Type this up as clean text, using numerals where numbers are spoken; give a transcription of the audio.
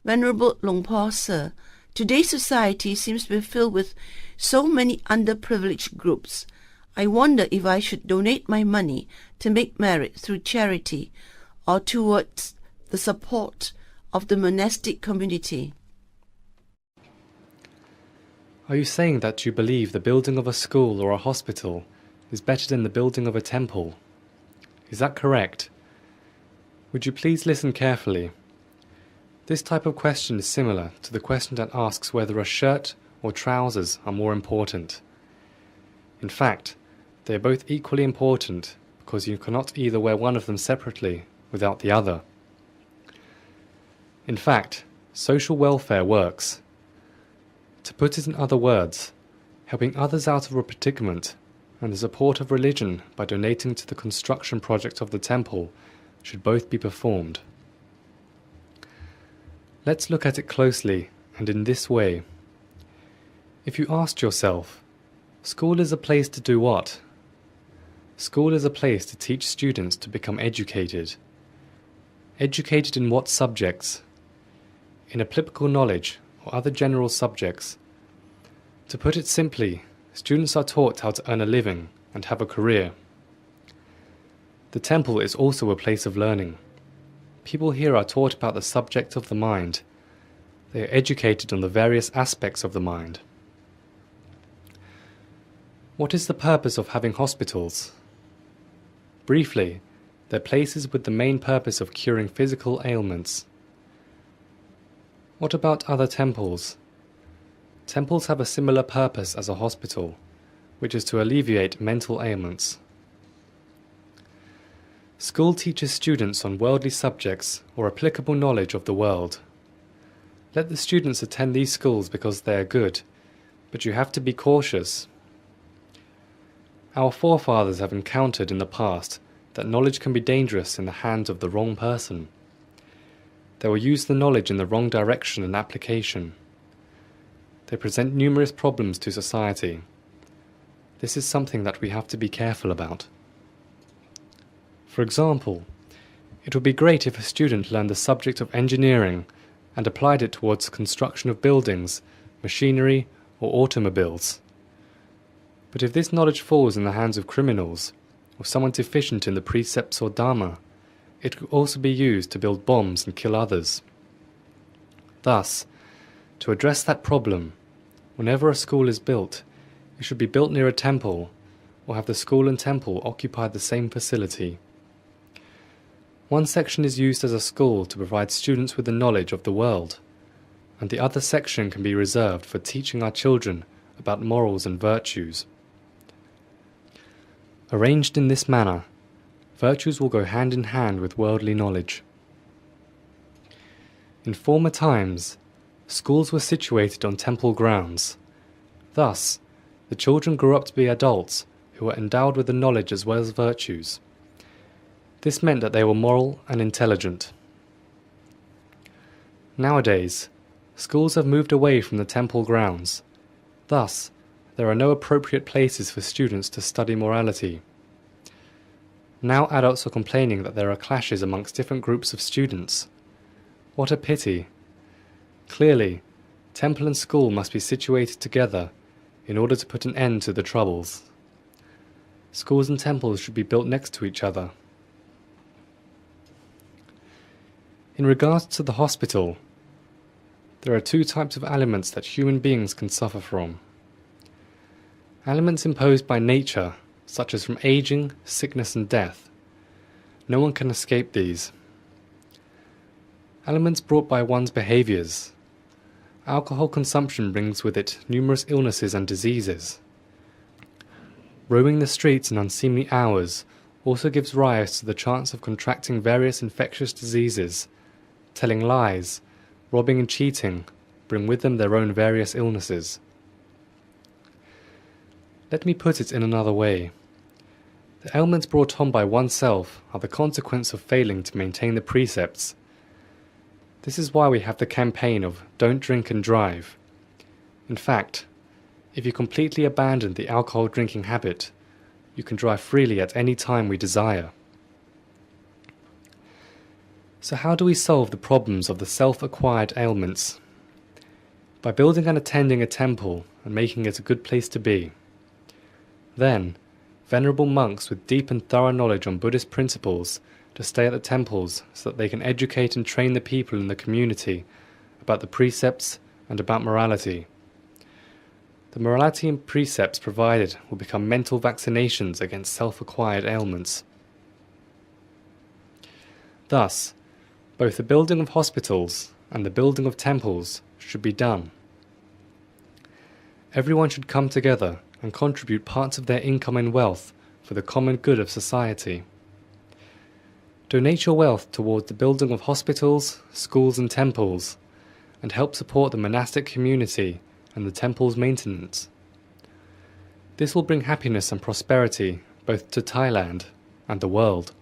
Venerable Longpo Sir, today's society seems to be filled with so many underprivileged groups. I wonder if I should donate my money to make merit through charity or towards the support of the monastic community. Are you saying that you believe the building of a school or a hospital is better than the building of a temple? Is that correct? Would you please listen carefully? This type of question is similar to the question that asks whether a shirt or trousers are more important. In fact, they are both equally important because you cannot either wear one of them separately without the other. In fact, social welfare works. To put it in other words, helping others out of a predicament and the support of religion by donating to the construction project of the temple should both be performed. Let's look at it closely and in this way. If you asked yourself, school is a place to do what? School is a place to teach students to become educated. Educated in what subjects? In applicable knowledge or other general subjects. To put it simply, students are taught how to earn a living and have a career. The temple is also a place of learning. People here are taught about the subject of the mind. They are educated on the various aspects of the mind. What is the purpose of having hospitals? Briefly, they're places with the main purpose of curing physical ailments. What about other temples? Temples have a similar purpose as a hospital, which is to alleviate mental ailments. School teaches students on worldly subjects or applicable knowledge of the world. Let the students attend these schools because they are good, but you have to be cautious. Our forefathers have encountered in the past that knowledge can be dangerous in the hands of the wrong person. They will use the knowledge in the wrong direction and application. They present numerous problems to society. This is something that we have to be careful about. For example, it would be great if a student learned the subject of engineering and applied it towards construction of buildings, machinery, or automobiles. But if this knowledge falls in the hands of criminals, or someone deficient in the precepts or dharma, it could also be used to build bombs and kill others. Thus, to address that problem, whenever a school is built, it should be built near a temple, or have the school and temple occupy the same facility. One section is used as a school to provide students with the knowledge of the world, and the other section can be reserved for teaching our children about morals and virtues. Arranged in this manner, virtues will go hand in hand with worldly knowledge. In former times, schools were situated on temple grounds. Thus, the children grew up to be adults who were endowed with the knowledge as well as virtues. This meant that they were moral and intelligent. Nowadays, schools have moved away from the temple grounds. Thus, there are no appropriate places for students to study morality. Now adults are complaining that there are clashes amongst different groups of students. What a pity! Clearly, temple and school must be situated together in order to put an end to the troubles. Schools and temples should be built next to each other. In regards to the hospital, there are two types of ailments that human beings can suffer from. Ailments imposed by nature, such as from aging, sickness and death. No one can escape these. Ailments brought by one's behaviours. Alcohol consumption brings with it numerous illnesses and diseases. Roaming the streets in unseemly hours also gives rise to the chance of contracting various infectious diseases. Telling lies, robbing and cheating bring with them their own various illnesses. Let me put it in another way. The ailments brought on by oneself are the consequence of failing to maintain the precepts. This is why we have the campaign of "Don't drink and drive." In fact, if you completely abandon the alcohol drinking habit, you can drive freely at any time we desire. So how do we solve the problems of the self-acquired ailments? By building and attending a temple and making it a good place to be. Then, venerable monks with deep and thorough knowledge on Buddhist principles to stay at the temples so that they can educate and train the people in the community about the precepts and about morality. The morality and precepts provided will become mental vaccinations against self-acquired ailments. Thus, both the building of hospitals and the building of temples should be done. Everyone should come together and contribute parts of their income and wealth for the common good of society. Donate your wealth toward the building of hospitals, schools and temples, and help support the monastic community and the temple's maintenance. This will bring happiness and prosperity both to Thailand and the world.